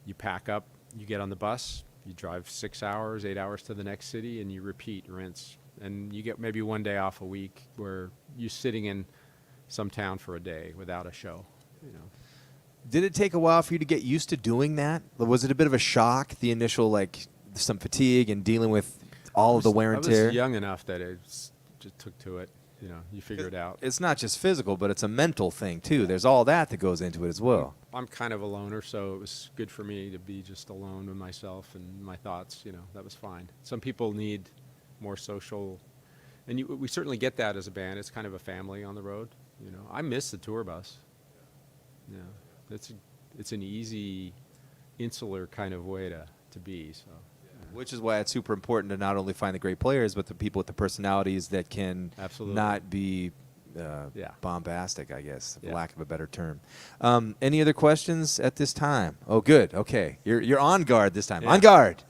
You pack up, you get on the bus, you drive 6 hours, 8 hours to the next city, and you repeat, rinse. And you get maybe one day off a week where you're sitting in some town for a day without a show. Did it take a while for you to get used to doing that? Was it a bit of a shock, the initial, like, some fatigue and dealing with all of the wear and tear? I was young enough that it just took to it. You figure it out. It's not just physical, but it's a mental thing, too. There's all that goes into it as well. I'm kind of a loner, so it was good for me to be just alone with myself and my thoughts. That was fine. Some people need more social, and we certainly get that as a band. It's kind of a family on the road. I miss the tour bus. It's an easy, insular kind of way to be. So. Which is why it's super important to not only find the great players, but the people with the personalities that can not be bombastic, I guess, for lack of a better term. Any other questions at this time? Oh, good. Okay. You're on guard this time. Yeah. On guard.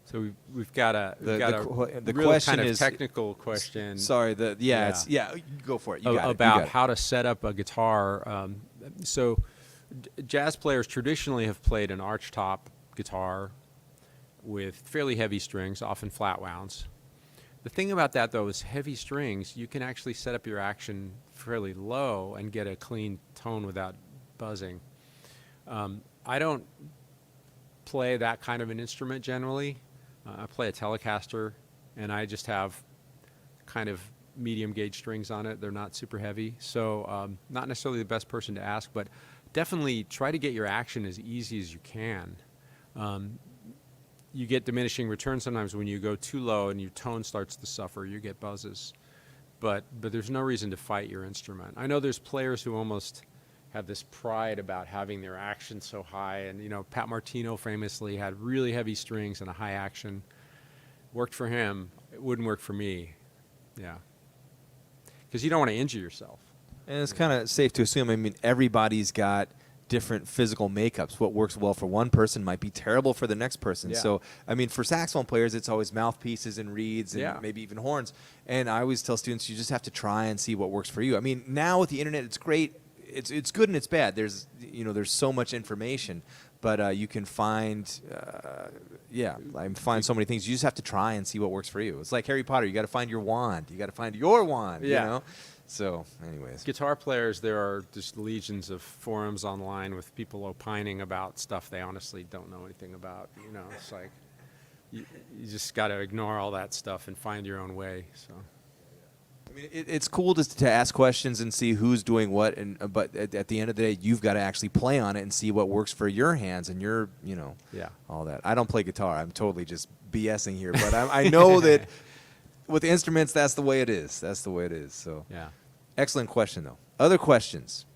So we've got a the real question kind of is technical question. Sorry, go for it. You got about it. How to set up a guitar. So jazz players traditionally have played an archtop guitar with fairly heavy strings, often flat wounds. The thing about that, though, is heavy strings, you can actually set up your action fairly low and get a clean tone without buzzing. I don't play that kind of an instrument generally. I play a Telecaster, and I just have kind of medium gauge strings on it. They're not super heavy, so not necessarily the best person to ask, but definitely try to get your action as easy as you can. You get diminishing returns sometimes when you go too low and your tone starts to suffer. You get buzzes, but there's no reason to fight your instrument. I know there's players who almost have this pride about having their action so high, and Pat Martino famously had really heavy strings and a high action. Worked for him. It wouldn't work for me. Yeah, because you don't want to injure yourself. And it's kind of safe to assume. I mean, everybody's got different physical makeups. What works well for one person might be terrible for the next person. Yeah. So, I mean, for saxophone players, it's always mouthpieces and reeds and maybe even horns. And I always tell students, you just have to try and see what works for you. I mean, now with the internet, it's great. It's good and it's bad. There's so much information, but you can find so many things. You just have to try and see what works for you. It's like Harry Potter. You got to find your wand. You got to find your wand. Yeah. So, anyways, guitar players, there are just legions of forums online with people opining about stuff they honestly don't know anything about. It's like you just got to ignore all that stuff and find your own way. So. I mean, it's cool just to ask questions and see who's doing what, but at the end of the day, you've got to actually play on it and see what works for your hands and your, all that. I don't play guitar. I'm totally just BSing here, but I know that with instruments, that's the way it is. That's the way it is. So, yeah. Excellent question, though. Other questions?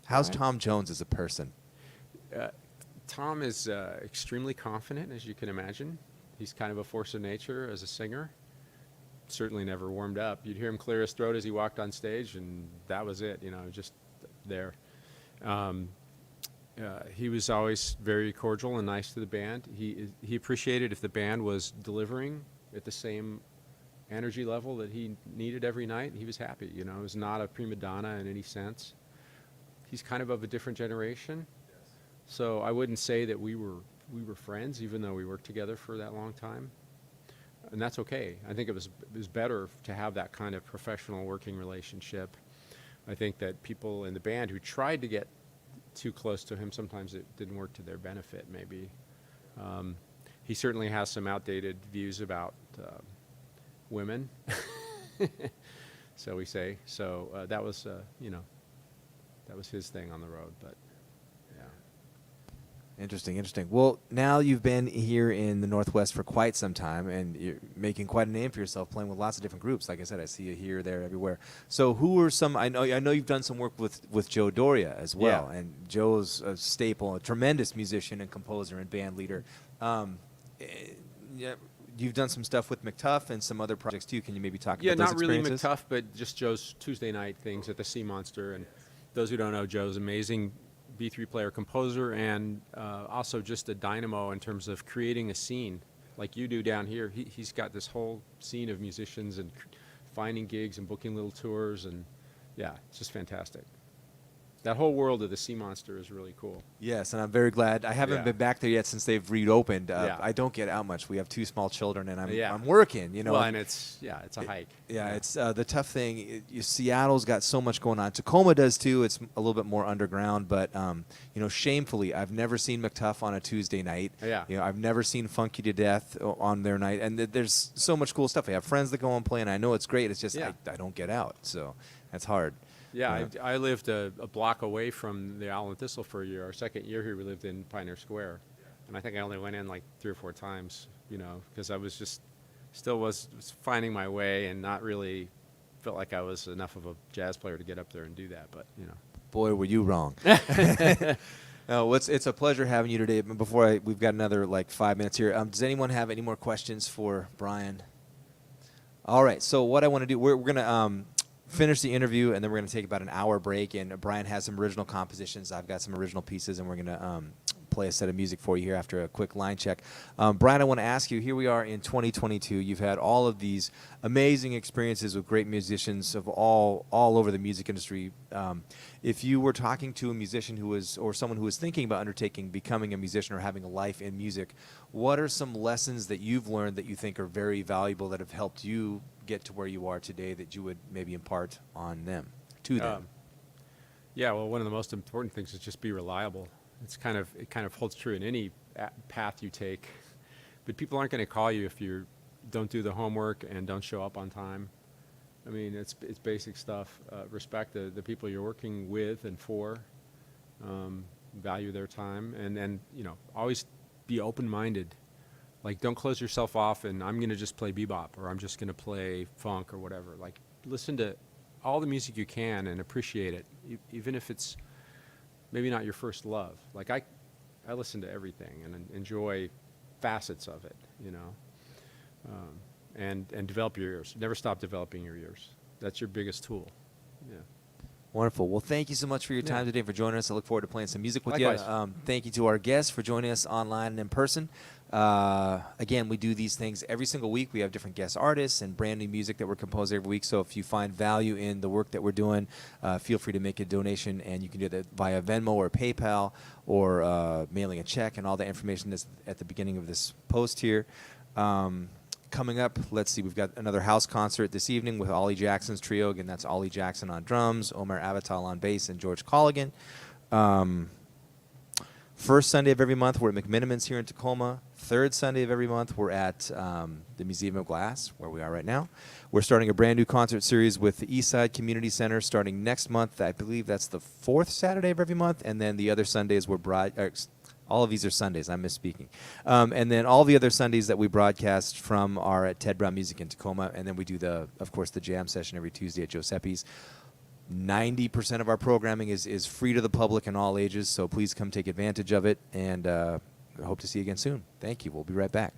How's Tom Jones as a person? Tom is extremely confident, as you can imagine. He's kind of a force of nature as a singer. Certainly never warmed up. You'd hear him clear his throat as he walked on stage, and that was it, just there. He was always very cordial and nice to the band. He appreciated if the band was delivering at the same energy level that he needed every night. He was happy. He was not a prima donna in any sense. He's kind of a different generation. So I wouldn't say that we were friends, even though we worked together for that long time. And that's okay. I think it was better to have that kind of professional working relationship. I think that people in the band who tried to get too close to him, sometimes it didn't work to their benefit, maybe. He certainly has some outdated views about women, so we say. So that was, that was his thing on the road, but yeah. Interesting. Well, now you've been here in the Northwest for quite some time, and you're making quite a name for yourself, playing with lots of different groups. Like I said, I see you here, there, everywhere. So, who are some? I know you've done some work with Joe Doria as well, Yeah. and Joe's a staple, a tremendous musician and composer and band leader. Yeah, you've done some stuff with McTuff and some other projects too. Can you maybe talk about those not really experiences? McTuff, but just Joe's Tuesday night things at the Sea Monster. And those who don't know, Joe's amazing B3 player, composer, and also just a dynamo in terms of creating a scene like you do down here. He's got this whole scene of musicians and finding gigs and booking little tours, and yeah, it's just fantastic. That whole world of the Sea Monster is really cool. Yes, and I'm very glad. I haven't Yeah. been back there yet since they've reopened. Yeah. I don't get out much. We have 2 small children, and Yeah. I'm working. You know. Well, and it's a hike. Yeah, it's the tough thing. Seattle's got so much going on. Tacoma does too. It's a little bit more underground, but shamefully, I've never seen McTuff on a Tuesday night. Yeah. I've never seen Funky to Death on their night, and there's so much cool stuff. I have friends that go and play, and I know it's great. It's just Yeah. I don't get out, so that's hard. Yeah, I lived a block away from the Owl and Thistle for a year. Our second year here, we lived in Pioneer Square, and I think I only went in like 3 or 4 times, because I was just still was finding my way and not really felt like I was enough of a jazz player to get up there and do that. But Boy, were you wrong. No, it's a pleasure having you today. But before we've got another 5 minutes here. Does anyone have any more questions for Brian? All right. So what I want to do, we're going to finish the interview, and then we're going to take about an hour break. And Brian has some original compositions. I've got some original pieces, and we're going to play a set of music for you here after a quick line check. Brian, I want to ask you, here we are in 2022. You've had all of these amazing experiences with great musicians of all over the music industry. If you were talking to a musician or someone who was thinking about becoming a musician or having a life in music, what are some lessons that you've learned that you think are very valuable that have helped you get to where you are today that you would maybe impart on them, to them? Yeah, well, one of the most important things is just be reliable. It kind of holds true in any path you take, but people aren't going to call you if you don't do the homework and don't show up on time. I mean, it's basic stuff. Respect the people you're working with and for. Value their time, and always be open-minded. Like, don't close yourself off and I'm going to just play bebop or I'm just going to play funk or whatever. Like, listen to all the music you can and appreciate it, even if it's maybe not your first love. Like, I listen to everything and enjoy facets of it, and develop your ears. Never stop developing your ears. That's your biggest tool. Yeah. Wonderful. Well, thank you so much for your time today, for joining us. I look forward to playing some music with Likewise. you. Thank you to our guests for joining us online and in person. Again, we do these things every single week. We have different guest artists and brand new music that we're composing every week. So if you find value in the work that we're doing, feel free to make a donation, and you can do that via Venmo or PayPal or mailing a check, and all the information is at the beginning of this post here. Coming up, let's see, we've got another house concert this evening with Ollie Jackson's trio. Again, that's Ollie Jackson on drums, Omar Avital on bass, and George Colligan. First Sunday of every month, we're at McMiniman's here in Tacoma. Third Sunday of every month, we're at the Museum of Glass, where we are right now. We're starting a brand new concert series with the Eastside Community Center starting next month. I believe that's the 4th Saturday of every month, and then the other Sundays all of these are Sundays. I'm misspeaking. And then all the other Sundays that we broadcast from are at Ted Brown Music in Tacoma. And then we do, of course, the jam session every Tuesday at Giuseppe's. 90% of our programming is free to the public and all ages, so please come take advantage of it. And I hope to see you again soon. Thank you. We'll be right back.